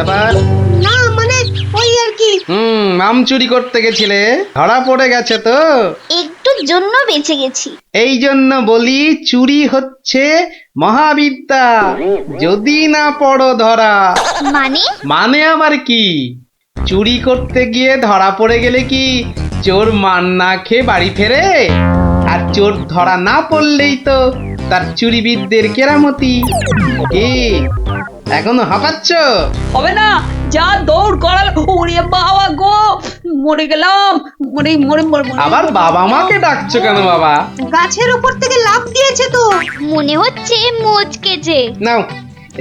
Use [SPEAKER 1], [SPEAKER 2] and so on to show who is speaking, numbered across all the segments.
[SPEAKER 1] ব্যাপার?
[SPEAKER 2] না মানে ওই আর কি।
[SPEAKER 1] আম চুরি করতে গেছিলে, ধরা পড়ে গেছে তো?
[SPEAKER 3] একটুর জন্য বেঁচে গেছি।
[SPEAKER 1] এই জন্য বলি চুরি হচ্ছে মহাবিদ্যা, যদি না পড়ো ধরা।
[SPEAKER 3] মানে?
[SPEAKER 1] মানে আবার কি? চুরি করতে গিয়ে ধরা পড়ে গেলে কি চোর মান না খেয়ে বাড়ি ফেরে? আর চোর ধরা না পড়লেই তো তার চুরিবিদদের কেরামতি। কি এখনো হাঁপাচ্ছ?
[SPEAKER 4] হবে না, যা দৌড় করাল, ওরে বাবা গো, মরে গেলাম, মরে মরে মরে মরে।
[SPEAKER 1] আবার বাবা মাকে ডাকছো কেন বাবা?
[SPEAKER 2] গাছের উপর থেকে লাফ দিয়েছে তো।
[SPEAKER 3] মনে হচ্ছে মচকেছে।
[SPEAKER 1] নাও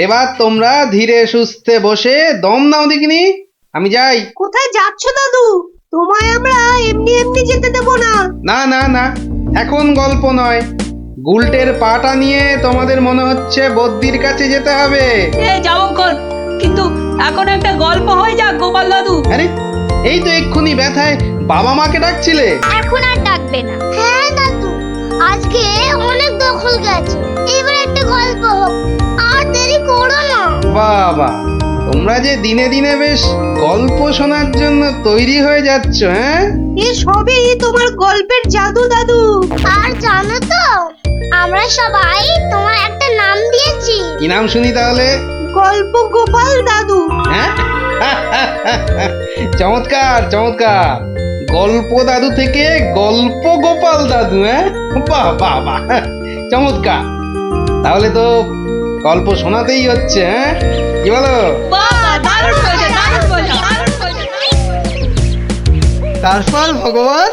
[SPEAKER 1] এবার তোমরা ধীরে সুস্থে বসে দম নাও দেখিনি। আমি যাই।
[SPEAKER 2] কোথায় যাচ্ছ দাদু? তোমায় আমরা এমনি এমনি যেতে দেবো না।
[SPEAKER 1] না না না, এখন গল্প নয়। গুলটের পাটা নিয়ে তোমাদের মনে হচ্ছে বদ্যির কাছে যেতে হবে।
[SPEAKER 4] যাবো কর, কিন্তু এখন একটা গল্প হয়ে যাক গোপাল দাদু।
[SPEAKER 1] আরে এই তো এক্ষুনি ব্যথায় বাবা মাকে ডাকছিলে।
[SPEAKER 3] এখন আর ডাকবে না। হ্যাঁ দাদু, আজকে অনেক দখল গেছে, এবার একটা গল্প হোক, আর দেরি করো না।
[SPEAKER 1] বাবা, তোমরা যে দিনে দিনে বেশ গল্প শোনার জন্য তৈরি হয়ে যাচ্ছ। হ্যাঁ,
[SPEAKER 2] এ সবই তোমার গল্পের জাদু দাদু।
[SPEAKER 3] আর জানো তো, আমরা সবাই তোমার একটা নাম দিয়েছি।
[SPEAKER 1] কি নাম শুনি তাহলে?
[SPEAKER 2] গল্প গোপাল দাদু।
[SPEAKER 1] হ্যাঁ চমৎকার চমৎকার। গল্প দাদু থেকে গল্প গোপাল দাদু। হ্যাঁ, বাহ বাহ বাহ, চমৎকার। তাহলে তো গল্প শোনাতেই হচ্ছে। হ্যাঁ, কি বলো?
[SPEAKER 4] বাহ, দারুণ বলছে, দারুণ বলছে, দারুণ বলছে।
[SPEAKER 5] তারপর ভগবান,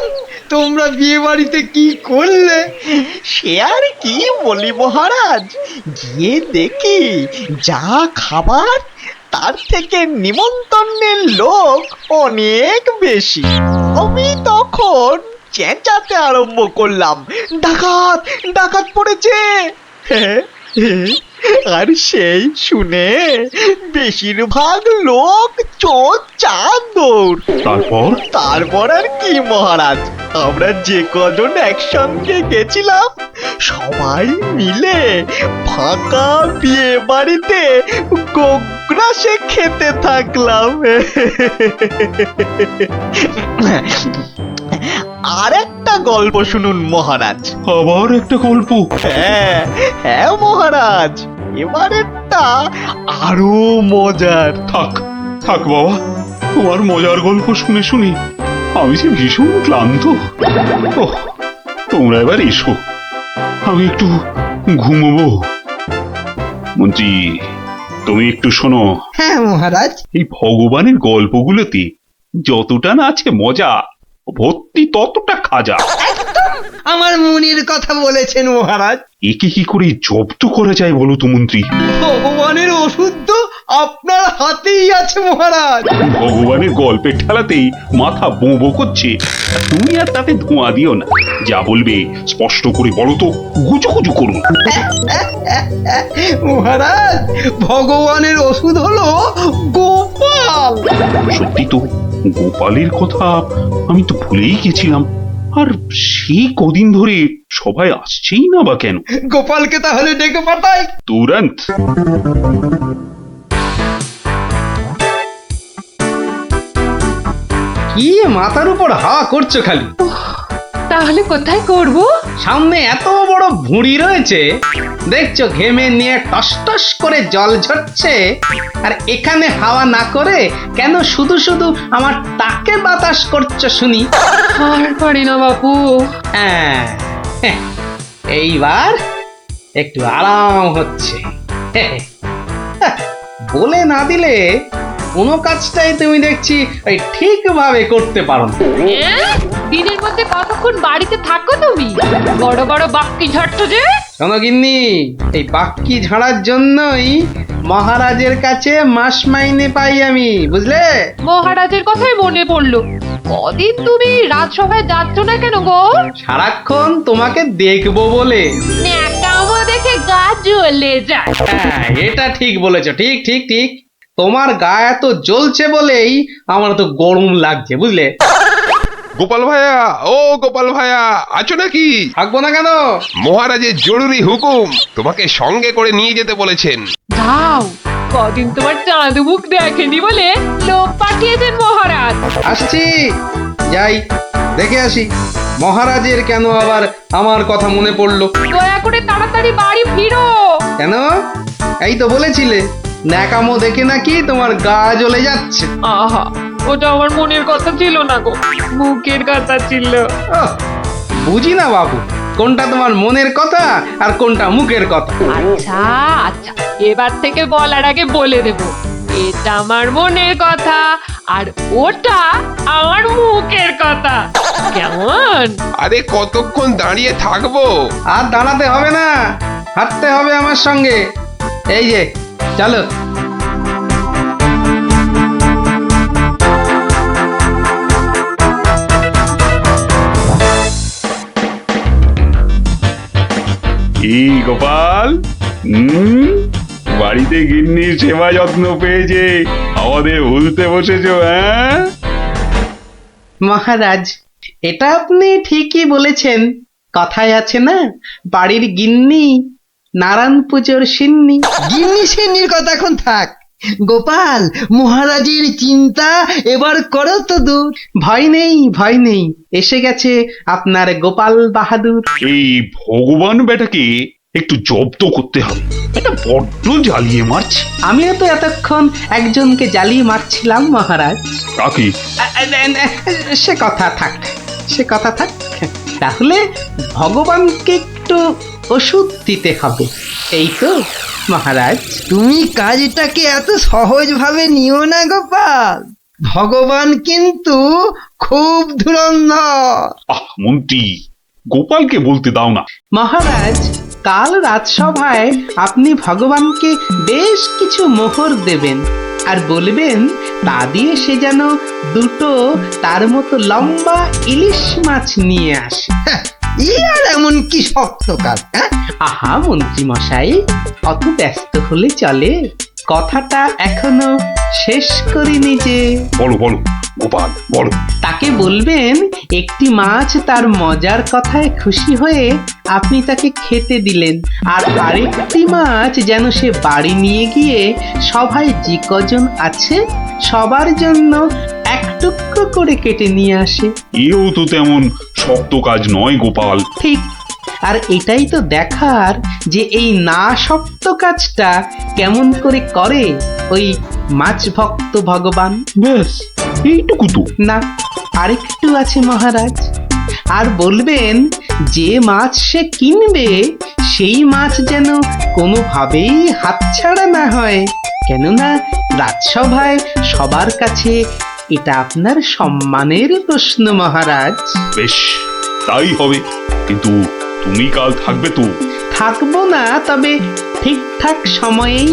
[SPEAKER 5] তোমরা বিয়ে বাড়িতে কি করলে?
[SPEAKER 6] সে আর কি বলি মহারাজ, গিয়ে দেখি যা খাবার তার থেকে নিমন্ত্রণের লোক অনেক বেশি। আমি তখন চেঁচাতে আরম্ভ করলাম, ডাকাত ডাকাত পড়েছে। আর সেই শুনে বেশিরভাগ লোক চোর চাঁদর। তারপর আর কি মহারাজ, আমরা যে কজন একসঙ্গে গেছিলাম সবাই মিলে ফাঁকা বিয়ে বাড়িতে গোগ্রাসে খেতে থাকলাম। আর একটা গল্প শুনুন মহারাজ।
[SPEAKER 7] আবার একটা গল্প?
[SPEAKER 6] হ্যাঁ হ্যাঁ মহারাজ, এবারেরটা আরো মজার।
[SPEAKER 7] থাক থাক বাবা, তোমার মজার গল্প শুনে শুনে আমি যে ভীষণ ক্লান্ত। ওহ, তোমরা এবার এসো, আমি একটু ঘুমবো। মন্ত্রী, তুমি একটু শোনো।
[SPEAKER 5] হ্যাঁ মহারাজ।
[SPEAKER 7] এই ভগবানের গল্পগুলোতে যতটা না আছে মজা, ভর্তি ততটা খাজা।
[SPEAKER 5] আমার মনির কথা বলেছেন মহারাজ।
[SPEAKER 7] একে কি করে জব্দ করা যায় বলো তো মন্ত্রী?
[SPEAKER 5] ভগবানের ওষুধ তো আপনার হাতেই আছে মহারাজ।
[SPEAKER 7] ভগবানের গল্পের ঠেলাতেই মাথা বো বো করছে, আর তুমি আর তাতে ধোঁয়া দিও না। যা বলবে স্পষ্ট করে বলো তো, গুজুগুজু করুন।
[SPEAKER 5] মহারাজ, ভগবানের ওষুধ হলো গোপাল।
[SPEAKER 7] সত্যি তো, গোপালের কথা আমি তো ভুলেই গেছিলাম। আর সেই কদিন ধরে সবাই আসছেই না বা কেন?
[SPEAKER 5] গোপালকে তাহলে ডেকে পাঠাই।
[SPEAKER 7] তুরন্ত।
[SPEAKER 1] কি মাথার উপর হাওয়া করছো খালি?
[SPEAKER 4] তাহলে কোথায় করব?
[SPEAKER 1] সামনে এত বড় ভুঁড়ি রয়েছে, দেখছো ঘেমে নিয়ে টস টস করে জল ঝরছে, আর এখানে হাওয়া না করে কেন শুধু শুধু আমার টাকে বাতাস করছো শুনি?
[SPEAKER 4] আর পারি না বাপু।
[SPEAKER 1] হ্যাঁ, এইবার একটু আরাম হচ্ছে। বলে না দিলে কোনো কাজটাই তুমি দেখছি ওই ঠিকভাবে করতে পারো না।
[SPEAKER 4] দিনের মধ্যে কতক্ষণ বাড়িতে থাকো তুমি? বড় বড় বাক্কি ঝাড়ছো যে।
[SPEAKER 1] শোনো গিন্নি, এই বাক্কি ঝাড়ার জন্যই মহারাজের কাছে মাস মাইনে পাই আমি, বুঝলে?
[SPEAKER 4] মহারাজের কথাই মনে পড়লো, কদিন তুমি রাজসভায় যাচ্ছ না কেন গো?
[SPEAKER 1] সারাক্ষণ তোমাকে দেখবো বলে।
[SPEAKER 4] ন্যাকামো দেখে গা জ্বলে যায়।
[SPEAKER 1] হ্যাঁ, এটা ঠিক বলেছো, ঠিক ঠিক ঠিক। তোমার গা এত জ্বলছে বলেই আমার তো গরম লাগছে, বুঝলে?
[SPEAKER 8] গোপাল ভাইয়া, ও গোপাল ভাইয়া, আছো নাকি?
[SPEAKER 1] থাকবো না কেন?
[SPEAKER 8] মহারাজের জরুরি হুকুম, তোমাকে সঙ্গে করে নিয়ে যেতে বলেছেন।
[SPEAKER 4] যাও, কদিন তোমার চাঁদু মুখ দেখেনি বলে লোক পাঠিয়েছেন মহারাজ।
[SPEAKER 1] আসছি, যাই দেখে আসি মহারাজের কেন আবার আমার কথা মনে পড়লো।
[SPEAKER 4] দয়া করে তাড়াতাড়ি বাড়ি ফিরো।
[SPEAKER 1] কেন? এই তো বলেছিলে ন্যাকামো দেখে নাকি তোমার গা জ্বলে যাচ্ছে।
[SPEAKER 4] আহা, ওটা আমার মনের কথা ছিল না গো, মুখের কথা ছিল।
[SPEAKER 1] ওহ, বুঝি না বাবু, কোনটা তোমার মনের কথা আর কোনটা মুখের কথা।
[SPEAKER 4] আচ্ছা আচ্ছা, এবার থেকে বলার আগে বলে দেব, এটা আমার মনের কথা আর ওটা আমার মুখের কথা। কেমন?
[SPEAKER 8] আরে কতক্ষণ দাঁড়িয়ে থাকবো?
[SPEAKER 1] আর দাঁড়াতে হবে না, হাঁটতে হবে আমার সঙ্গে। এই যে চলো।
[SPEAKER 7] কি গোপাল, বাড়িতে গিন্নির সেবা যত্ন পেয়েছে আমাদের ভুলতে বসেছো? হ্যাঁ
[SPEAKER 1] মহারাজ, এটা আপনি ঠিকই বলেছেন। কথায় আছে না, বাড়ির গিন্নি নারায়ণ পুজোর সিন্নি।
[SPEAKER 5] গিন্নি সিন্নির কথা এখন থাক। গোপাল, মহারাজের চিন্তা এবার করো তো দূর।
[SPEAKER 1] ভয় নেই, ভয় নেই, এসে গেছে আপনার গোপাল বাহাদুর।
[SPEAKER 7] এই ভগবান বেটাকে একটু জব্দ করতে হবে, এটা বড্ড জ্বালিয়ে মারছে।
[SPEAKER 1] আমিও তো এতক্ষণ একজনকে জ্বালিয়ে মারছিলাম মহারাজ।
[SPEAKER 7] কাকে?
[SPEAKER 1] সে কথা থাক, সে কথা থাক। তাহলে ভগবানকে একটু ওষুধ দিতে হবে, এই তো মহারাজ।
[SPEAKER 5] তুমি কাজটাকে এত সহজভাবে নিও না গোপাল, ভগবান কিন্তু খুব ধুরন্ধর।
[SPEAKER 7] মন্ত্রী, গোপালকে বলতে দাও না।
[SPEAKER 1] মহারাজ, কাল রাজসভায় আপনি ভগবানকে বেশ কিছু মোহর দেবেন আর বলবেন তা দিয়ে সে যেন দুটো তার মতো লম্বা ইলিশ মাছ নিয়ে আসে।
[SPEAKER 5] ই আর এমন কি শক্ত কাজ? হ্যাঁ,
[SPEAKER 1] আহা মন্ত্রী মশাই, অত ব্যস্ত হলে চলে? কথাটা এখনো শেষ করিনি যে।
[SPEAKER 7] বলো বলো গোপাল, বলো।
[SPEAKER 1] তাকে বলবেন একটি মাছ তার মজার কথায় খুশি হয়ে আপনি তাকে খেতে দিলেন, আর আরেকটি মাছ যেন সে বাড়ি নিয়ে গিয়ে সবাই যে কজন আছে সবার জন্য এক টুকরো করে কেটে নিয়ে আসে।
[SPEAKER 7] এও তো তেমন শক্ত কাজ নয় গোপাল।
[SPEAKER 1] ঠিক, আর এটাই তো দেখার যে এই না শক্ত কাজটা কেমন করে করে ওই মাছ ভক্ত ভগবান।
[SPEAKER 7] ব্যাস এইটুকু তো?
[SPEAKER 1] না, আরেকটু আছে মহারাজ। আর বলবেন যে মাছ সে কিনবে সেই মাছ যেন কোনোভাবেই হাতছাড়া না হয়, কেননা রাজসভায় সবার কাছে এটা আপনার সম্মানের প্রশ্ন মহারাজ।
[SPEAKER 7] বেশ, তাই হবে, কিন্তু তুমি কাল থাকবে তো?
[SPEAKER 1] থাকবো না, তবে ঠিকঠাক সময়েই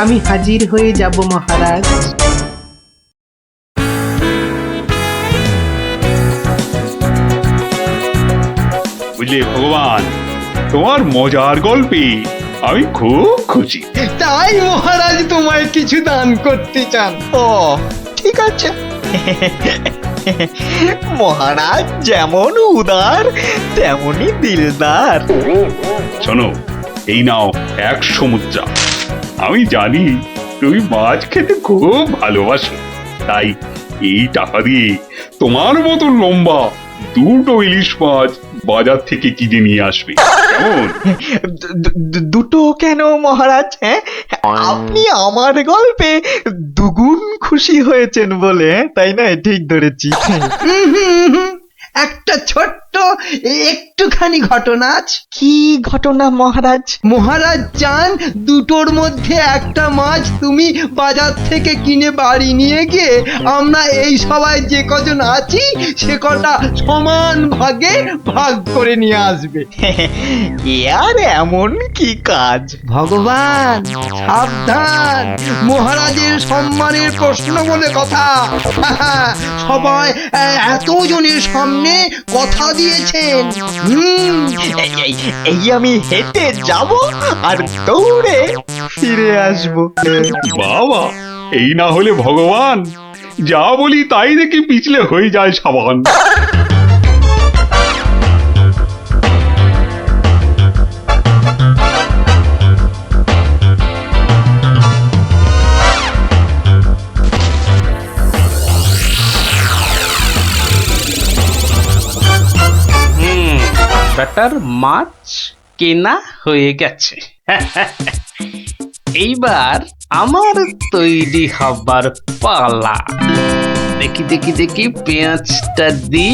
[SPEAKER 1] আমি হাজির হয়ে যাব মহারাজ।
[SPEAKER 7] বুঝলে ভগবান, তোমার মজার গল্পে আমি খুব খুশি।
[SPEAKER 5] তাই মহারাজ তোমায় কিছু দান করতে চান।
[SPEAKER 6] ও ঠিক আছে। মহারাজ যেমন উদার তেমনি দিলদার।
[SPEAKER 7] শোনো, এই নাও 100 মুদ্রা। আমি জানি তুমি মাছ খেতে খুব ভালোবাসো, তাই এই টাকা দিয়ে তোমার মতো লম্বা দুটো ইলিশ মাছ বাজার থেকে কিনে নিয়ে আসবে, কেমন?
[SPEAKER 6] দুটো কেন মহারাজ? হ্যাঁ, আপনি আমার গল্পে দুগুণ খুশি হয়েছেন বলে, তাই না? ঠিক ধরেছি।
[SPEAKER 5] একটা ছোট্ট একটুখানি ঘটনা আছে।
[SPEAKER 6] কি ঘটনা মহারাজ?
[SPEAKER 5] মহারাজ চান দুটোর মধ্যে একটা মাছ তুমি বাজার থেকে কিনে বাড়ি নিয়ে গিয়ে আমরা এই সবাই যে কজন আছি সে কটা সমান ভাগে ভাগ করে নিয়ে আসবে।
[SPEAKER 6] এ আর এমন কি কাজ?
[SPEAKER 5] ভগবান সাবধান, মহারাজের সম্মানের প্রশ্ন বলে কথা। সবাই এতজনের সামনে কথা দিয়েছেন।
[SPEAKER 6] এই আমি হেঁটে যাব আর দৌড়ে ফিরে আসবো।
[SPEAKER 7] বাবা, এই না হলে ভগবান, যা বলি তাই দেখি পিছলে হয়ে যায় সাবান।
[SPEAKER 1] কটার মাছ কেনা হয়ে গেছে। এইবার আমার তৈরি হবার পালা। দেখি দেখি দেখি পেঁয়াজটা দি।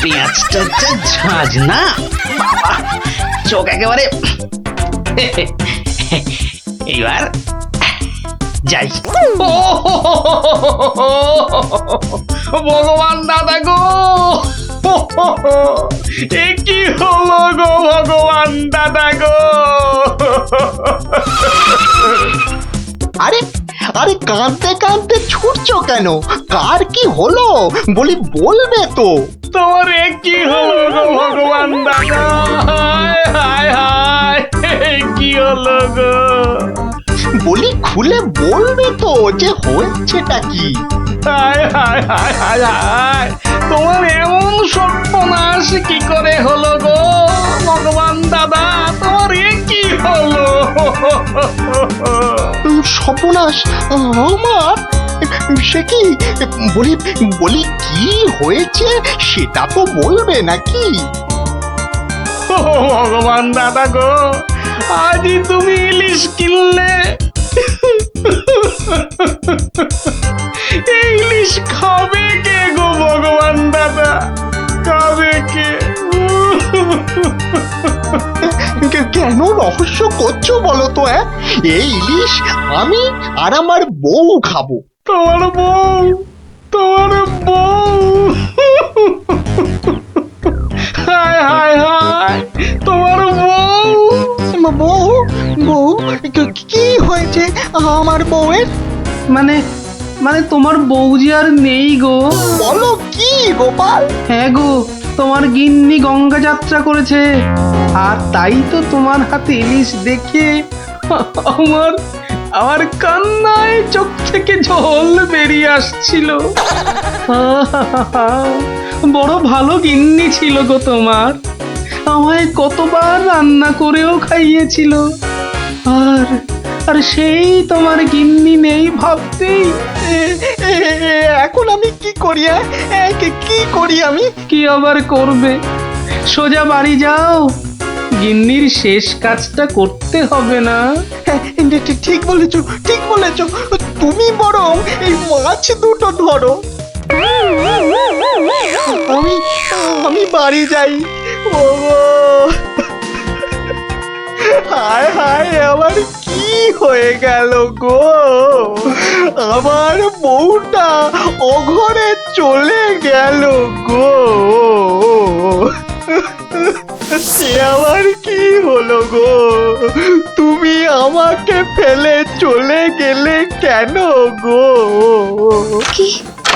[SPEAKER 1] পেঁয়াজটা যা ঝাঁজ না বাবা, চোখ একেবারে। এইবার যাই। ভগবান দাদা গো, এ কি হলো গো ভগবান দাদা গো।
[SPEAKER 6] আরে আরে কাঁদতে কাঁদতে ছুটছো কেন? কার কি হলো বলি, বলবে তো।
[SPEAKER 1] তোমার এ কি হলো গো ভগবান দাদা, হায় হায় হায়, এ কি হলো গো।
[SPEAKER 6] বলি খুলে বলবে তো যে হয়েছেটা কি?
[SPEAKER 1] হায় হায় হায় হায় হায়, তোমার এমন সর্বনাশ কি করে হলো গো ভগবান দাদা, তোমার এ কি হলো।
[SPEAKER 6] সর্বনাশ আমার? সে কি? বলি বলি কি হয়েছে সেটা তো বলবে নাকি?
[SPEAKER 1] ও ভগবান দাদা গো, আজই তুমি ইলিশ কিনলে। এই ইলিশ খাবে কে গো ভগবান দাদা, খাবে কে?
[SPEAKER 6] কেন রহস্য করছো বলো তো? এই ইলিশ আমি আর আমার বউ খাবো।
[SPEAKER 1] তোমার বউ, তোমার বউ, হায় হায় হায়, তোমার বউ।
[SPEAKER 6] বউ বউ কি হয়েছে আমার বউয়ের?
[SPEAKER 1] মানে মানে তোমার বউ যে আর নেই গো।
[SPEAKER 6] বলো কি গোপাল?
[SPEAKER 1] হ্যাঁ গো, তোমার গিন্নি গঙ্গা যাত্রা করেছে, আর তাই তো তোমার হাতে ইলিশ দেখে আমার আমার কান্নায় চোখ থেকে জল বেরিয়ে আসছিল। বড় ভালো গিন্নি ছিল গো তোমার, আমায় কতবার রান্না করেও খাইয়েছিল। আর আর সেই তোমার গিন্নি নেই ভাবতেই
[SPEAKER 6] এখন আমি কি করি? কি করি আমি?
[SPEAKER 1] কি আবার করবে, সোজা বাড়ি যাও, গিন্নির শেষ কাজটা করতে হবে না।
[SPEAKER 6] ঠিক বলেছো, ঠিক বলেছো। তুমি বরং এই মাছ দুটো ধরো, আমি আমি বাড়ি যাই। ও হায় হায়, আমার কি হয়ে গেল গো? আমার বউটা অঘরে চলে গেল গো। সে আবার কি হলো গো? তুমি আমাকে ফেলে চলে গেলে কেন গো?
[SPEAKER 3] কি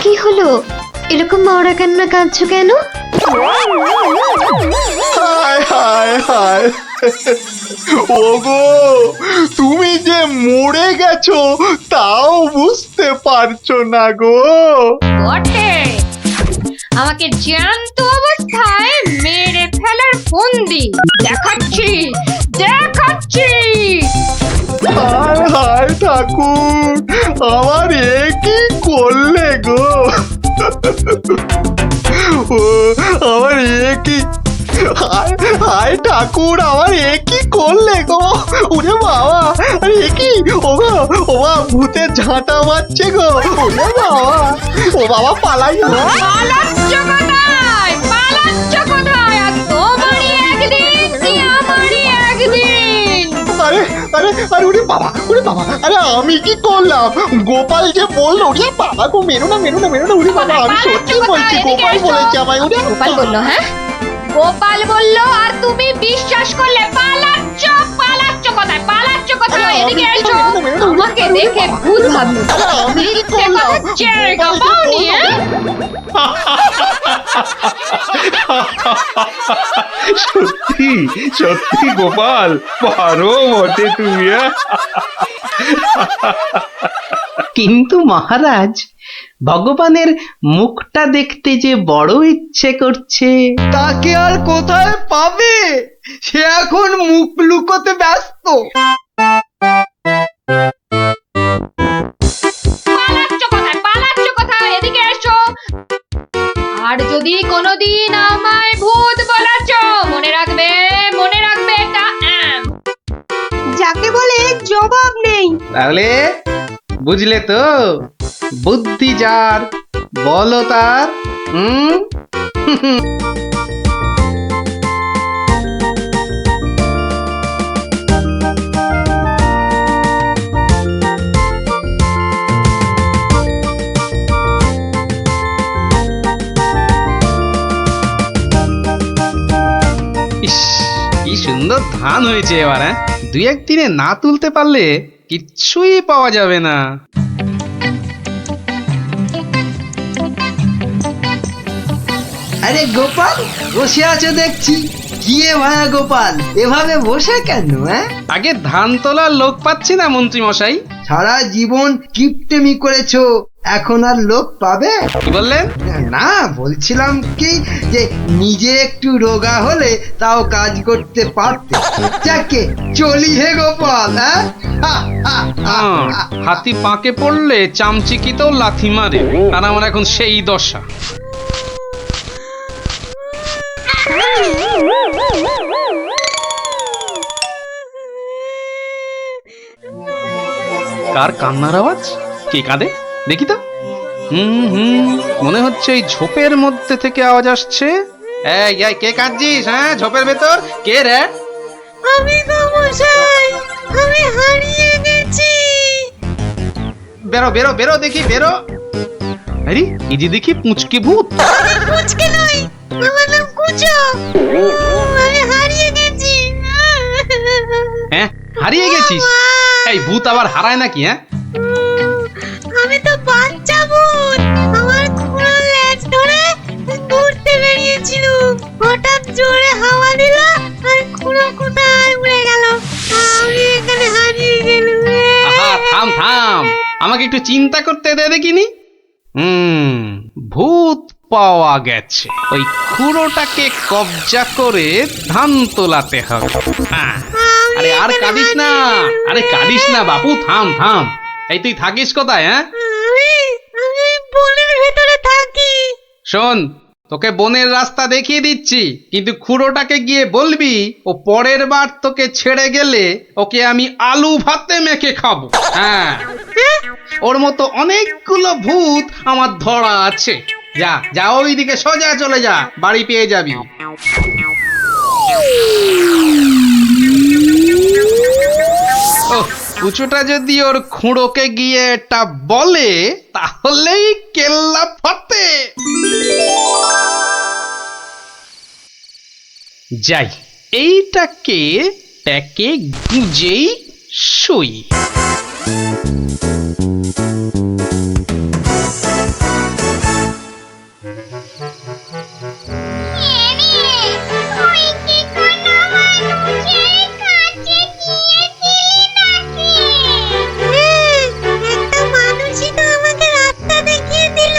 [SPEAKER 3] কি হলো? এরকম মরা কান্না কাঁদছো কেন?
[SPEAKER 6] হায় হায় হায়, ওগো তুমি যে মরে গেছো তাও বুঝতে পারছো না গো।
[SPEAKER 4] বটে, আমাকে জ্যান্ত অবস্থায় মেরে ফেলার ফন্দি দেখাচ্ছি দেখাচ্ছি।
[SPEAKER 6] হায় হায় ঠাকুর, আমার এ কি করলে গো? ও আমার এ কি, হায় হায় ঠাকুর, আমার এ কি করলে গো? ওরে বাবা, আরে এ কি? ও বাবা, ভূতের ঝাঁটা মারছে গো। ওরে বাবা, ও বাবা পালাই।
[SPEAKER 4] পালাচ্ছ কোথায়? পালাচ্ছ কোথায়? আর তোমারই একদিন কি আমারই একদিন।
[SPEAKER 6] আরে আরে আরে, ওরে বাবা, ওরে বাবা, আরে আমি কি করলাম? গোপাল যে বললো, ওরে বাবা গো, মেরো না মেরো না মেরো না। ওরে বাবা, আমি সত্যি বলছি, গোপাল বলেছে আমায়। ওরে
[SPEAKER 4] গোপাল বললো? হ্যাঁ, গোপাল বললো আর তুমি বিশ্বাস করলে? পালাচ্ছ পালাচ্ছ কোথায়? পালাচ্ছ কোথায়? এদিকে এসো, আমাকে দেখে ভূত ভাবলো।
[SPEAKER 6] আমি কি করলাম?
[SPEAKER 4] জায়গা পাওনি?
[SPEAKER 7] সত্যি সত্যি গোপাল, পারো বটে তুমি।
[SPEAKER 1] কিন্তু মহারাজ, ভগবানের মুখটা দেখতে যে বড় ইচ্ছে করছে।
[SPEAKER 5] তাকে আর কোথায় পাবে? সে এখন মুখ লুকোতে ব্যস্ত।
[SPEAKER 4] পালাচ্ছ কোথায়? পালাচ্ছ কোথায়? এদিকে এসো। আর যদি কোনোদিন আমায় ভূত
[SPEAKER 2] প্রশ্নের জবাব নেই।
[SPEAKER 1] তাহলে বুঝলে তো, বুদ্ধি যার বলো তার। হুম ইস, কি সুন্দর ধান হয়েছে এবার। হ্যাঁ, দুই একদিনে না তুলতে পারলে কিচ্ছুই পাওয়া যাবে না।
[SPEAKER 5] আরে গোপাল, বসে আছো দেখছি। কি এ ভায়া গোপাল, এভাবে বসে কেন?
[SPEAKER 1] আগে ধান তোলার লোক পাচ্ছি না মন্ত্রী মশাই।
[SPEAKER 5] সারা জীবন কিপটেমি করেছো, এখন আর লোক পাবে?
[SPEAKER 1] কি বললেন?
[SPEAKER 5] না, বলছিলাম কি যে নিজে একটু রোগা হলে তাও কাজ করতে পারতে। যাকে চলি হে গোপাল।
[SPEAKER 1] হাতি পাকে পড়লে চামচিকিতেও লাথি মারে, আর আমার এখন সেই দশা। কার কান্নার আওয়াজ? কে কাঁদে দেখি তো। মনে হচ্ছে এই ঝোপের মধ্যে থেকে আওয়াজ আসছে। এই এই, কে কাঁদছিস? হ্যাঁ, ঝোপের ভেতর কে রে?
[SPEAKER 2] আমি গো মশাই, আমি হারিয়ে গেছি।
[SPEAKER 1] বেরো বেরো বেরো দেখি, বেরো। আরে এই যে দেখি পুঁচকি ভূত।
[SPEAKER 2] কুচকে নই, আমার নাম কুচো। আমি হারিয়ে গেছি।
[SPEAKER 1] হ্যাঁ, হারিয়ে গেছিস? এই ভূত আবার হারায় নাকি? হ্যাঁ,
[SPEAKER 2] আমি তো বাচ্চা ভূত। আমার খুঁড়ো লেজ ধরে ঘুরতে বেরিয়েছিল, হঠাৎ জোরে হাওয়া দিল আর খুঁড়ো কোথায় উড়ে গেল। আমি এখানে হারিয়ে গেলাম।
[SPEAKER 1] আহা, থাম থাম, আমাকে একটু চিন্তা করতে দে দেখিনি। ভূত পাওয়া গেছে। ওই খুঁড়োটাকে কবজা করে ধান তোলাতে হবে। হ্যাঁ, আরে আর কাঁদিস না, আরে কাঁদিস না বাপু, থাম থাম। এই তুই থাকিস কোথায়? হ্যাঁ,
[SPEAKER 2] আমি বনের ভেতরে থাকি।
[SPEAKER 1] শোন, তোকে বনের রাস্তা দেখিয়ে দিচ্ছি, কিন্তু খুঁড়োটাকে গিয়ে বলবি ও পরের বার তোকে ছেড়ে গেলে ওকে আমি আলু ভাতে মেখে খাবো। হ্যাঁ, ওর মতো অনেকগুলো ভূত আমার ধরা আছে। যা যা, ওইদিকে সোজা চলে যা, বাড়ি পেয়ে যাবি। ও, কুচোটা যদি ওর খুঁড়োকে গিয়ে এটা বলে তাহলেই কেল্লা ফতে। যাই, এইটাকে প্যাকে গুজেই শুই।
[SPEAKER 2] একটা মানুষই তো আমাকে রাস্তা দেখিয়ে দিল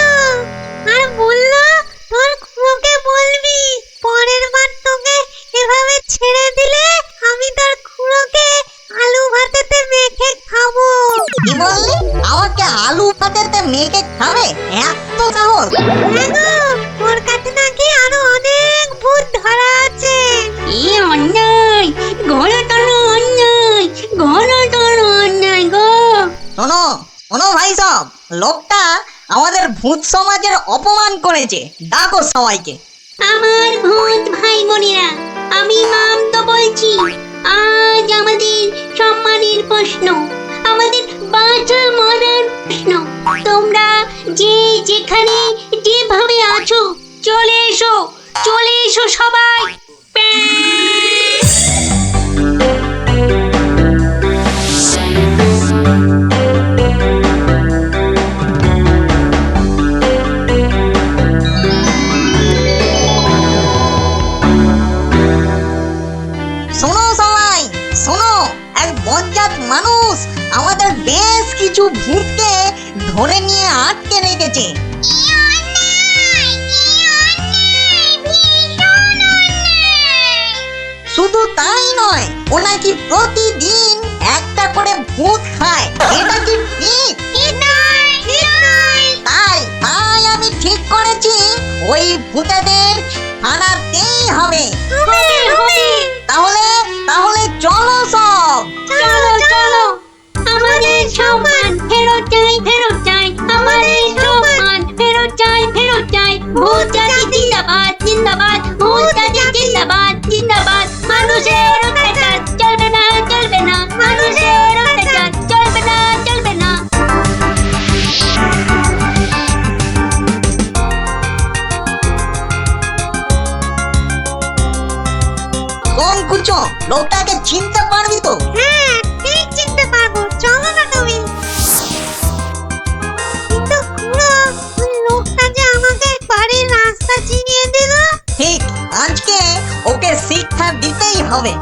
[SPEAKER 2] আর বলল তোর খুঁড়োকে বলবি পরের বার তোকে এভাবে ছেড়ে দিলে আমি তোর খুঁড়োকে আলু ভাতেতে মেখে খাবো।
[SPEAKER 9] কি বললি? আমাকে আলু ভাতেতে মেখে খাবে? এত সাহস?
[SPEAKER 2] হ্যাঁ গো, ওর কাছে নাকি আরো অনেক ভূত ধরা আছে।
[SPEAKER 9] কি অন্যায়, ঘোড়াটার অন্যায়, ঘোড়াটার অন্যায় গো। শোনো শোনো ভাই সব, লোকটা আমাদের ভূত সমাজের অপমান করেছে। ডাকো সবাইকে।
[SPEAKER 3] আমার ভূত ভাই বোনেরা, আমি নাম তো বলছি। আজ আমাদের সম্মানের প্রশ্ন, আমাদের বাঁচা মরার প্রশ্ন। তোমরা যে যেখানে যেভাবে আছো চলে এসো, চলে এসো সবাই।
[SPEAKER 9] শোনো সবাই, শোনো, এক বজ্জাত মানুষ আমাদের বেশ কিছু ভূতকে ধরে নিয়ে আটকে রেখেছে। শুধু তাই নয়, ও নাকি প্রতিদিন একটা করে ভূত খায়। এটা কি ঠিক? তাই তাই আমি ঠিক করেছি ওই ভূতেদের আনাতেই হবে। তাহলে তাহলে চলো সব,
[SPEAKER 3] চলো চলো। জিন্দাবাদ জিন্দাবাদ মানুষের অত্যাচার চলবে না চলবে না মানুষের অত্যাচার চলবে না চলবে না
[SPEAKER 9] কোন কুচো লোকটাকে চিনতে পারবি তো?
[SPEAKER 2] হ্যাঁ ঠিক চিনতে পারবো, চলো না তুমি। কিন্তু খুড়ো, ওই লোকটা যে আমাকে বাড়ির রাস্তা চিনিয়ে দিল।
[SPEAKER 9] ঠিক, আজকে ওকে শিক্ষা দিতেই হবে।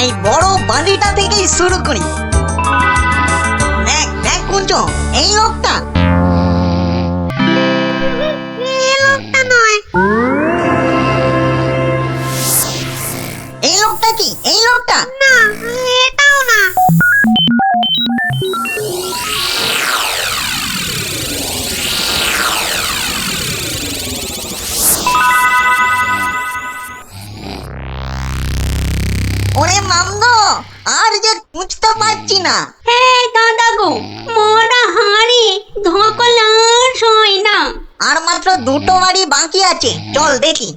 [SPEAKER 9] এই বড় বাড়িটা থেকেই শুরু করি। দেখ দেখ কুচো, এই লোকটা
[SPEAKER 2] এ লোকটা নয়।
[SPEAKER 9] এই লোকটা কি? এই লোকটা
[SPEAKER 2] না, এটাও না।
[SPEAKER 9] ওরে মামদো, আর যে খুঁজতে পারছি না।
[SPEAKER 3] এই দাদা গো মোরা হাড়ি ধকল আর সই না
[SPEAKER 9] আর মাত্র দুটো বাড়ি বাকি আছে, চল দেখি।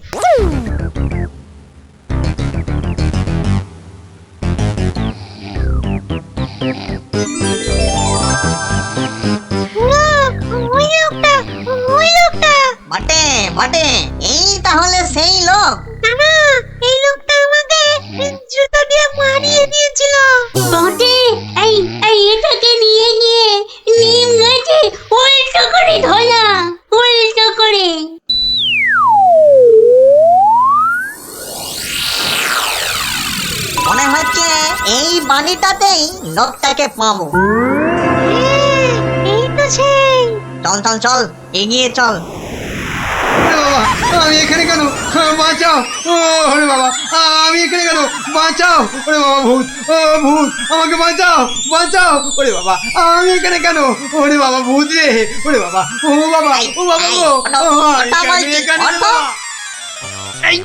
[SPEAKER 2] খুড়ো, ওই লোকটা, ওই লোকটা।
[SPEAKER 9] বটে বটে, এই তাহলে সেই লোক।
[SPEAKER 2] না না, এই লোকটা আমাকে জুতো দিয়ে মারিয়ে দিয়েছিল।
[SPEAKER 3] বটে এই এই এটাকে নিয়ে গিয়ে নিম গাছে উল্টো করে ধরা উল্টো করে
[SPEAKER 9] মনে হচ্ছে এই বাড়িটাতেই লোকটাকে পাবো।
[SPEAKER 2] হ্যাঁ, এই তো সেই।
[SPEAKER 9] চল চল চল, এগিয়ে চল।
[SPEAKER 5] ওরে বাবা, আমি এখানে কেন? বাঁচাও! ওরে বাবা, আমি এখানে কেন? বাঁচাও! ওরে বাবা, ভূত! ও ভূত, আমাকে বাঁচাও! বাঁচাও! ওরে বাবা, আমি এখানে কেন? ওরে বাবা, ভূত রে! ওরে বাবা, ও বাবা, ও বাবা গো! এখানে বাবা!
[SPEAKER 1] এই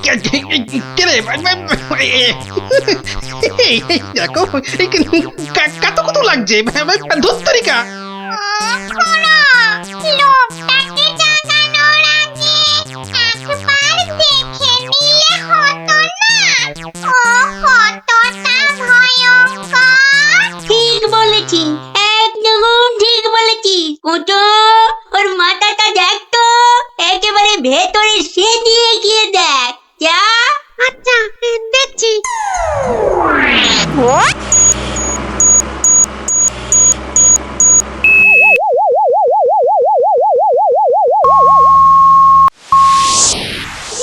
[SPEAKER 1] দেখো, কত কত লাগছে ধুত্তরিকা।
[SPEAKER 2] লোকটাকে জাগানোর আগে একবার দেখে নিলে হতো না? ও কতটা ভয়ঙ্কর।
[SPEAKER 3] ঠিক বলেছি একদম ঠিক বলেছি কুটো ওর মাথাটা দেখ তো একেবারে ভেতরে সে দিয়ে গিয়ে দেখ যা
[SPEAKER 2] আচ্ছা, দেখছি।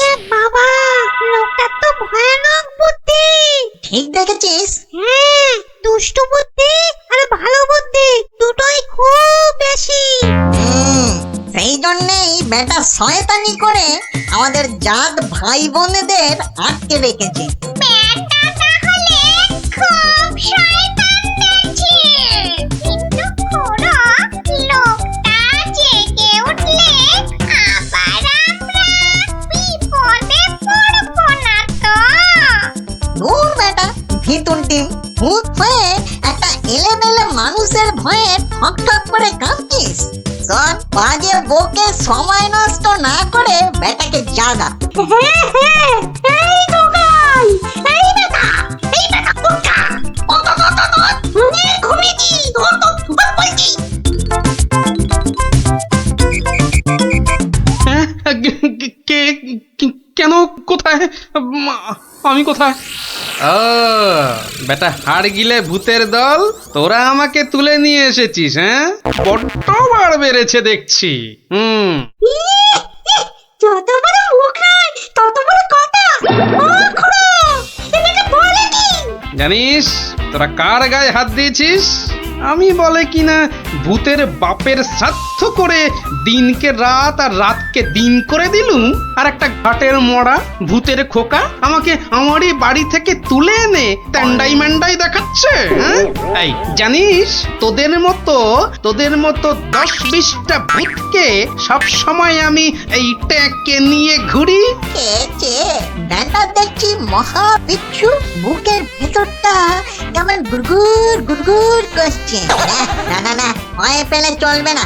[SPEAKER 2] এ বাবা, লোকটা তো ভয়ানক বুদ্ধি।
[SPEAKER 9] ঠিক দেখেছিস?
[SPEAKER 2] হ্যাঁ, দুষ্টু বুদ্ধি আর ভালো বুদ্ধি দুটোই খুব বেশি।
[SPEAKER 9] সেই জন্যেই বেটা শয়তানি করে আমাদের জাত ভাই বোনেদের আটকে রেখেছে।
[SPEAKER 2] ব্যাটা তাহলে খুব শয়তান দেখছি। কিন্তু খুড়ো, লোকটা জেগে উঠলে আবার আমরা বিপদে পড়বো না তো?
[SPEAKER 9] দূর বেটা, ভিতুন টিম, ভূত হয়ে একটা এলেমেলে মানুষের ভয়ে ঠক ঠক করে কাঁপছিস। শোন, বাজে বকে সময় নষ্ট না করে বেটাকে জাগা।
[SPEAKER 3] হ্যাঁ এই দোকান এই বেটা উঠা ঘুমিয়েছি ধর তো বলছি
[SPEAKER 1] হ্যাঁ, কেন? কোথায়? আমি কোথায়? ও বেটা, হাড় গিলে ভূতের দল, তোরা আমাকে তুলে নিয়ে এসেছিস? হ্যাঁ, বড্ড বাড় বেড়েছে দেখছি।
[SPEAKER 3] যত বড় মুখ নয় তত বড় কথা ও খুড়ো এটাকে বলে কি
[SPEAKER 1] জানিস তোরা কার গায়ে হাত দিয়েছিস? আমি বলে কিনা ভূতের বাপের শ্রাদ্ধ করে দিনকে রাত আর রাতকে দিন করে দিলুম, আর একটা ঘাটের মরা ভূতের খোকা আমাকে আমারই বাড়ি থেকে তুলে এনে ট্যান্ডাই ম্যান্ডাই দেখাচ্ছে। হ্যাঁ, এই জানিস তোদের মতো 10-20টা ভূতকে সব সময় আমি এই ট্যাঁকে নিয়ে ঘুরি।
[SPEAKER 9] কে বেটা দেখছি মহা বিচ্ছু, বুকের ভেতরটা কেমন গুড়গুড় গুড়গুড় করছে। না না না, ভয় পেলে চলবে না,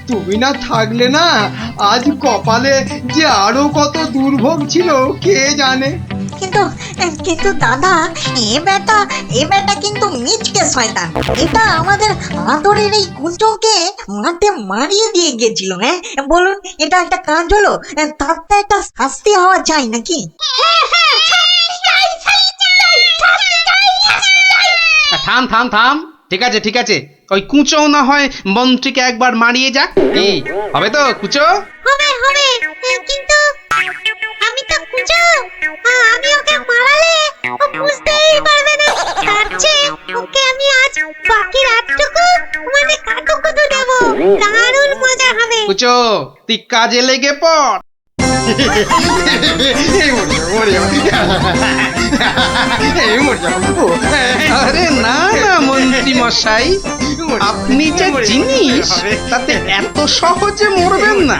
[SPEAKER 5] তুমি না থাকলে না আজ কপালে যে আরো কত দুর্ভোগ ছিল কে জানে।
[SPEAKER 9] কিন্তু কিন্তু দাদা, এ বেটা কিন্তু মিচকে শয়তান। এটা আমাদের আদরের এই কুচোকে মাঠে মারিয়ে দিয়ে গেছিল। হ্যাঁ বলুন, এটা একটা কাজ হলো? তার তো একটা শাস্তি হওয়া চাই নাকি?
[SPEAKER 1] থাম থাম থাম, ঠিক আছে ঠিক আছে, ওই কুঁচো না হয় মন্ত্রীকে একবার মারিয়ে যাক। কি হবে তো কুঁচো?
[SPEAKER 2] হবে হবে, কিন্তু আমি তো কুচো, আমি ওকে মারালে ও বুঝতেই পারবে না। তার চেয়ে ওকে আমি আজ বাকি রাতটুকু মানে কাটুকুটু দেবো, দারুণ মজা হবে।
[SPEAKER 1] কুঁচো তুই কাজে লেগে পড়। আরে না না মন্ত্রী মশাই, আপনি যে জিনিস তাতে এত সহজে মরবেন না।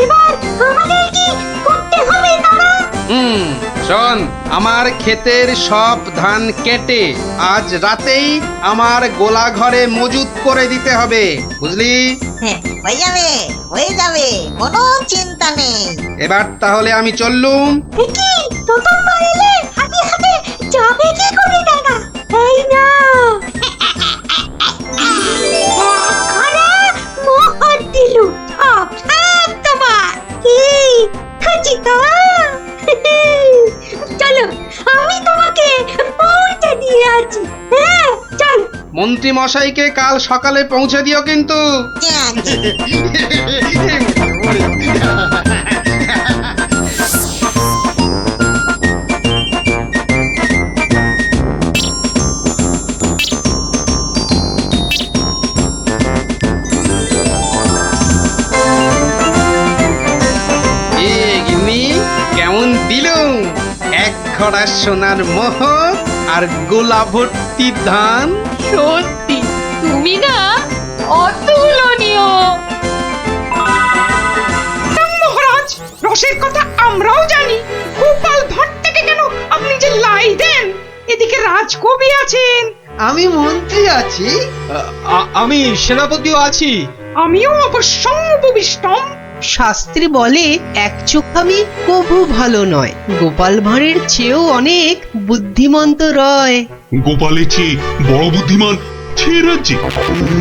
[SPEAKER 2] এবার আমাদের কি করতে হবে দাদা?
[SPEAKER 1] শোন, আমার ক্ষেতের সব ধান কেটে আজ রাতেই আমার গোলা ঘরে মজুত করে দিতে হবে, বুঝলি?
[SPEAKER 9] হ্যাঁ, হয়ে যাবে, কোনো চিন্তা নেই।
[SPEAKER 1] এবার তাহলে আমি চললুম।
[SPEAKER 2] কি তোতন মারিলে হাতে হাতে যাবে কি করে দাদা? এই না ঘরে মোহর দিলু, সব সব তোমার। কি খুঁজি তো? চলো আমি তোমাকে পৌঁছে দিয়ে আছি। হ্যাঁ চল।
[SPEAKER 1] মন্ত্রী মশাইকে কাল সকালে পৌঁছে দিও কিন্তু। কেমন দিলুম এক ঘড়া সোনার মোহর আর গোলা ভর্তি ধান।
[SPEAKER 4] সত্যি তুমি না অতুলনীয়।
[SPEAKER 10] মহারাজ, রসের কথা আমরাও জানি। গোপাল ভাঁড় থেকে কেন আপনি যে লাই দেন? এদিকে রাজকবি আছেন,
[SPEAKER 5] আমি মন্ত্রী আছি,
[SPEAKER 6] আমি সেনাপতিও আছি।
[SPEAKER 10] আমিও অবশ্যই উপবিষ্টম।
[SPEAKER 11] শাস্ত্রী বলে এক চোখামি কভু ভালো নয়, গোপাল ভাঁড়ের চেয়েও অনেক বুদ্ধিমন্ত রয়।
[SPEAKER 7] গোপালের চেয়ে বড় বুদ্ধিমান ছে রাজ্যে?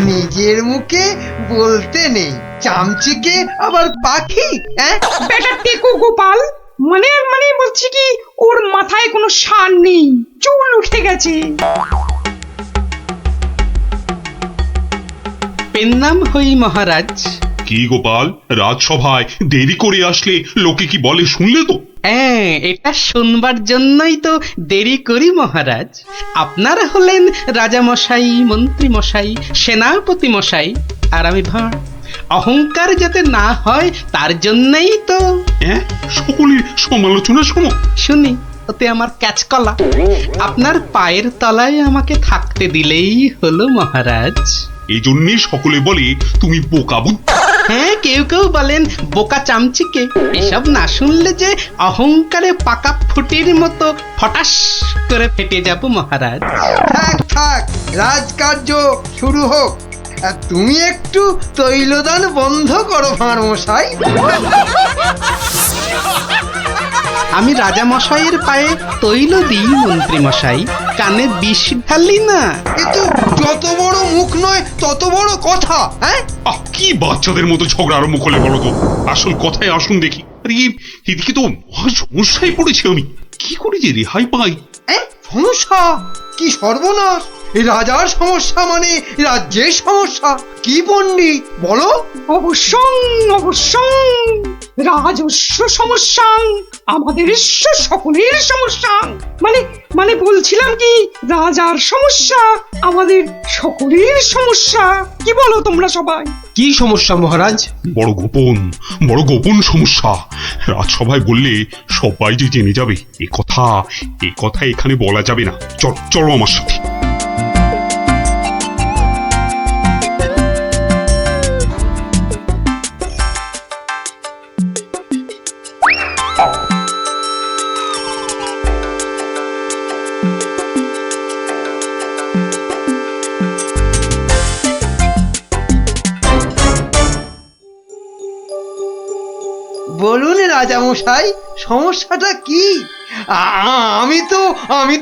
[SPEAKER 5] নিজের মুখে বলতে নেই, চামচিকে আবার পাখি। হ্যাঁ
[SPEAKER 10] বেটা টেকো গোপাল, মানে মানে বলছি কি, ওর মাথায় কোনো সার নেই, চুল উঠে গেছে।
[SPEAKER 1] পেন্নাম হই মহারাজ।
[SPEAKER 7] কি গোপাল, রাজসভায় দেরি করে আসলে লোকে কি বলে শুনলে তো?
[SPEAKER 1] হ্যাঁ, এটা শুনবার জন্যই তো দেরি করি মহারাজ। আপনারা হলেন রাজা মশাই, মন্ত্রী মশাই, সেনাপতি মশাই, আর আমি ভাঁড়। অহংকার যাতে না হয় তার জন্যই তো।
[SPEAKER 7] হ্যাঁ, সকলের সমালোচনা শোনো।
[SPEAKER 1] শুনি, ওতে আমার ক্যাচকলা। আপনার পায়ের তলায় আমাকে থাকতে দিলেই হলো মহারাজ।
[SPEAKER 7] এই জন্যে সকলে বলে তুমি বোকা বুদ্ধি।
[SPEAKER 1] হ্যাঁ, কেউ কেউ বলেন বোকা চামচিকে। এসব না শুনলে যে অহংকারে পাকা ফুটির মতো ফটাস করে ফেটে যাব মহারাজ।
[SPEAKER 5] থাক থাক, রাজকার্য শুরু হোক। আর তুমি একটু তৈলদান বন্ধ করো ভাঁড় মশাই।
[SPEAKER 1] আমি রাজা মশাইয়ের পায়ে তৈল দিই মন্ত্রী মশাই, কানে বিষ ঢালি না।
[SPEAKER 5] কিন্তু যত বড় মুখ নয় তত বড় কথা। হ্যাঁ,
[SPEAKER 7] কি বাচ্চাদের মতো ঝগড়া আরম্ভ করলে বলো তো? আসল কথায় আসুন দেখি। আরে এদিকে তো মহা সমস্যায় পড়েছি আমি, কি করে যে রেহাই পাই?
[SPEAKER 5] সমস্যা? কি সর্বনাশ! এই রাজার সমস্যা মানে রাজ্যের সমস্যা। কি পণ্ডিত বলো?
[SPEAKER 10] অবশ্যই অবশ্যই, রাজস্ব সমস্যা, আমাদের সকলের সমস্যা। মানে মানে বলছিলাম কি, রাজার সমস্যা আমাদের সকলের সমস্যা। কি বলো তোমরা সবাই?
[SPEAKER 6] কি সমস্যা মহারাজ?
[SPEAKER 7] বড় গোপন সমস্যা। রাজসভায় বললে সবাই যে জেনে যাবে, এ কথা এখানে বলা যাবে না। চলো আমার সাথে।
[SPEAKER 5] রাজামশাই, সমস্যাটা কি? আমি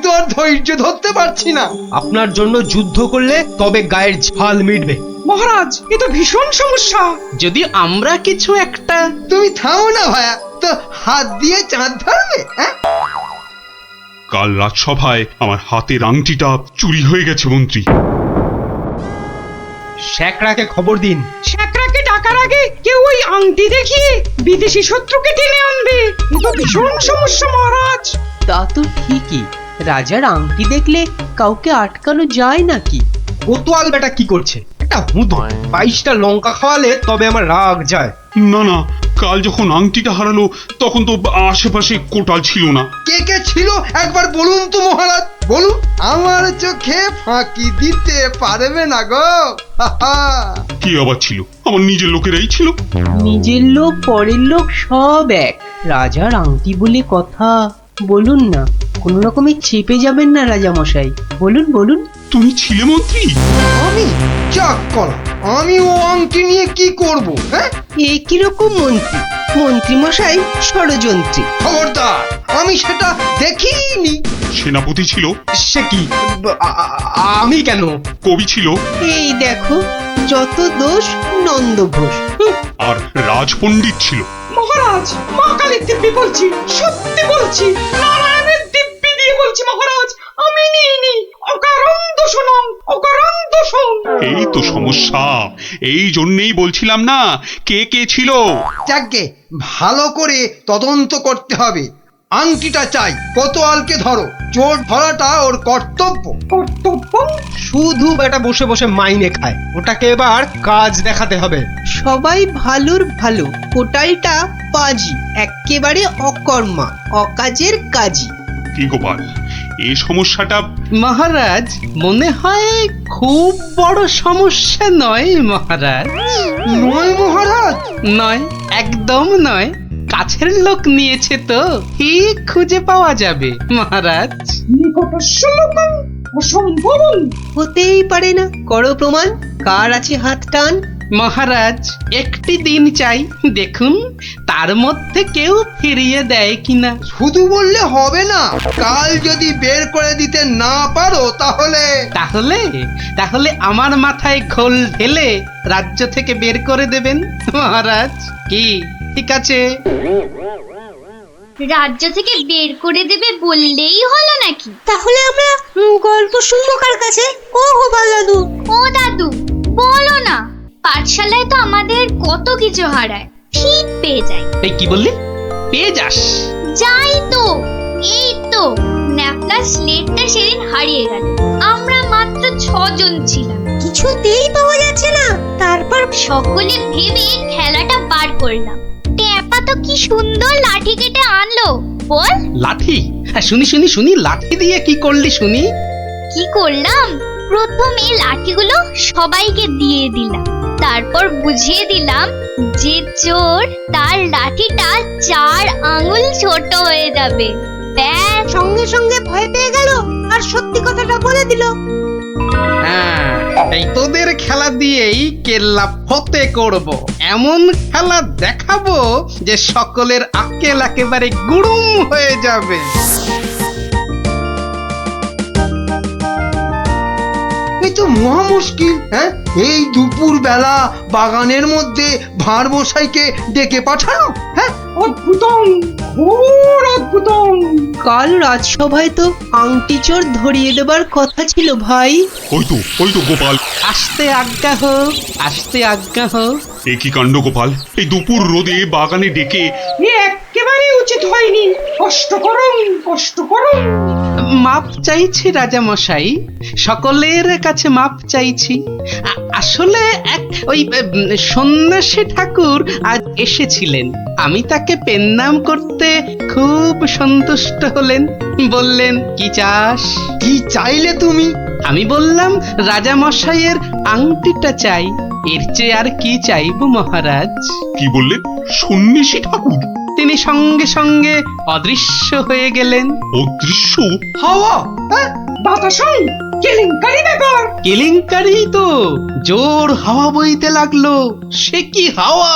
[SPEAKER 5] তো আর ধৈর্য ধরতে পারছি না।
[SPEAKER 11] আপনার জন্য যুদ্ধ করলে তবে গায়ের ঝাল মিটবে।
[SPEAKER 10] মহারাজ এ তো ভীষণ সমস্যা।
[SPEAKER 1] যদি আমরা কিছু একটা
[SPEAKER 5] তুমি থামো না ভায়া, তো হাত দিয়ে চাঁদ ধরবে? হ্যাঁ,
[SPEAKER 7] কাল রাজসভায় আমার হাতের আংটিটা চুরি হয়ে গেছে মন্ত্রী।
[SPEAKER 11] শ্যাকরাকে খবর দিন।
[SPEAKER 10] শ্যাকরাকে ডাকার আগে কেউ ওই আংটি দেখিয়ে বিদেশি শত্রুকে টেনে আনবে। এ তো ভীষণ সমস্যা মহারাজ।
[SPEAKER 11] তা তো ঠিকই, রাজার আংটি দেখলে কাউকে আটকানো যায় নাকি? কোতোয়াল বেটা কি করছে? একটা হুঁদো 22টা লঙ্কা খাওয়ালে তবে আমার রাগ যায়।
[SPEAKER 7] না না, কাল যখন আংটিটা হারালো তখন তো আশেপাশে কোটাল ছিল না।
[SPEAKER 5] কে কে ছিল একবার বলুন তো মহারাজ, বলুন। আমার চোখে ফাঁকি দিতে পারবে না গো।
[SPEAKER 7] কি আবার ছিল? আমার নিজের লোকেরাই ছিল।
[SPEAKER 11] নিজের লোক পরের লোক সব এক। রাজার আংটি বলে কথা, বলুন না, কোন রকমে চেপে যাবেন না রাজামশাই, বলুন বলুন।
[SPEAKER 7] তুমি ছিলে মন্ত্রী?
[SPEAKER 5] আমি চাক করা, আমি ও আংটি নিয়ে কি করব? হ্যাঁ,
[SPEAKER 11] এ কিরকম মন্ত্রী? মন্ত্রী মশাই ষড়যন্ত্রী।
[SPEAKER 5] খবরদার, আমি সেটা দেখিনি।
[SPEAKER 7] সেনাপতি ছিল?
[SPEAKER 11] সে কি, আমি কেন?
[SPEAKER 7] কবি ছিল?
[SPEAKER 11] এই দেখো, যত দোষ নন্দ ঘোষ।
[SPEAKER 7] আর রাজপণ্ডিত ছিল?
[SPEAKER 10] মহারাজ মা কালীর দিব্যি বলছি, সত্যি বলছি, নারায়ণের দিব্যি দিয়ে বলছি মহারাজ, আমি নিইনি। অকারণ দোষণং, অকারণ দোষণ।
[SPEAKER 7] এই তো সমস্যা, এই জন্যেই বলছিলাম না কে কে ছিল।
[SPEAKER 5] যাকে ভালো করে তদন্ত করতে হবে। আংটিটা চাই, কোতোয়ালকে ধরো। চোর ধরাটা ওর কর্তব্য।
[SPEAKER 10] কর্তব্য?
[SPEAKER 11] শুধু বেটা বসে বসে মাইনে খায়, ওটাকে এবার কাজ দেখাতে হবে। সবাই ভালোর ভালো, কোটালটা পাজি, একেবারে অকর্মা, অকাজের কাজী।
[SPEAKER 7] কি গোপাল, এই সমস্যাটা?
[SPEAKER 1] মহারাজ মনে হয় খুব বড় সমস্যা নয় মহারাজ।
[SPEAKER 5] নয় মহারাজ?
[SPEAKER 1] নয়, একদম নয়। কাছের লোক নিয়েছে তো ঠিক খুঁজে পাওয়া যাবে মহারাজ।
[SPEAKER 10] নিকটস্য লোকং অসম্ভবং।
[SPEAKER 11] হতেই পারে না, করো প্রমাণ। কার আছে হাত টান?
[SPEAKER 1] মহারাজ একটি দিন চাই, দেখুন তার মধ্যে কেউ ফিরিয়ে দেয় কিনা।
[SPEAKER 5] শুধু বললে হবে না, কাল যদি বের করে দিতে না পারো তাহলে
[SPEAKER 1] তাহলে তাহলে আমার মাথায় খোল ঢেলে রাজ্য থেকে বের করে দেবেন মহারাজ। কি ঠিক আছে?
[SPEAKER 3] রাজ্য থেকে বের করে দেবে বললেই হলো নাকি?
[SPEAKER 2] তাহলে আমরা গল্প শুনবো কার কাছে? ও গোপাল দাদু।
[SPEAKER 3] ও দাদু বলো না, পাঠশালায় তো আমাদের কত কিছু হারায়, ঠিক পেয়ে যাই।
[SPEAKER 1] এই কি বললি? পেয়ে যাস?
[SPEAKER 3] যাই তো, এই তো ন্যাপলা স্লেটটা সেদিন হারিয়ে গেল। আমরা মাত্র 6 জন ছিলাম,
[SPEAKER 2] কিছুতেই পাওয়া যাচ্ছে না। তারপর
[SPEAKER 3] সকলে ভেবে খেলাটা বার করলাম। ট্যাপা তো কি সুন্দর লাঠি কেটে আনলো, বল।
[SPEAKER 1] লাঠি? হ্যাঁ, শুনি শুনি শুনি, লাঠি দিয়ে কি করলি শুনি?
[SPEAKER 3] কি করলাম? প্রথমে লাঠিগুলো সবাইকে দিয়ে দিলাম, তারপর বুঝিয়ে দিলাম যে চোর তার লাঠিটা 4 আঙুল ছোট হয়ে যাবে। ব্যাস,
[SPEAKER 2] সঙ্গে সঙ্গে ভয় পেয়ে গেল আর সত্যি কথাটা বলে দিল।
[SPEAKER 1] হ্যাঁ, এই তোদের খেলা দিয়েই কেল্লা ফতে করব। এমন খেলা দেখাবো যে সকলের আক্কেল একেবারে গুড়ুম হয়ে যাবে।
[SPEAKER 5] এই তো মহা মুশকিল। হ্যাঁ, এই দুপুর বেলা বাগানের মধ্যে ভাঁড় মশাইকে ডেকে পাঠানো। হ্যাঁ,
[SPEAKER 10] অদ্ভুতং, ঘোর অদ্ভুতং।
[SPEAKER 11] কাল রাজসভায় তো আংটি চোর ধরিয়ে দেবার কথা ছিল ভাই।
[SPEAKER 7] ওই তো গোপাল।
[SPEAKER 1] আসতে আজ্ঞা হোক, আসতে আজ্ঞা হোক।
[SPEAKER 7] এ কি কাণ্ড গোপাল, এই দুপুর রোদে বাগানে ডেকে?
[SPEAKER 10] এ একেবারে উচিত হয়নি। কষ্ট করুন, কষ্ট করুন।
[SPEAKER 1] মাপ চাইছি রাজা মশাই, সকলের কাছে মাপ চাইছি। আসলে এক ওই সন্ন্যাসী ঠাকুর আজ এসেছিলেন। আমি তাকে পেন্নাম করতে খুব সন্তুষ্ট হলেন। বললেন কি চাস?
[SPEAKER 5] কি চাইলে তুমি?
[SPEAKER 1] আমি বললাম রাজা মশাইয়ের আংটিটা চাই। এর চেয়ে আর কি চাইবো মহারাজ?
[SPEAKER 7] কি বললেন? সন্ন্যাসী ঠাকুর?
[SPEAKER 1] তিনি সঙ্গে সঙ্গে অদৃশ্য হয়ে গেলেন।
[SPEAKER 7] অদৃশ্য?
[SPEAKER 5] হাওয়া? হ্যাঁ,
[SPEAKER 10] বাতাসং, কেলেঙ্কারি ব্যাপার।
[SPEAKER 1] কেলেঙ্কারি তো, জোর হাওয়া বইতে লাগলো। সে কি হাওয়া!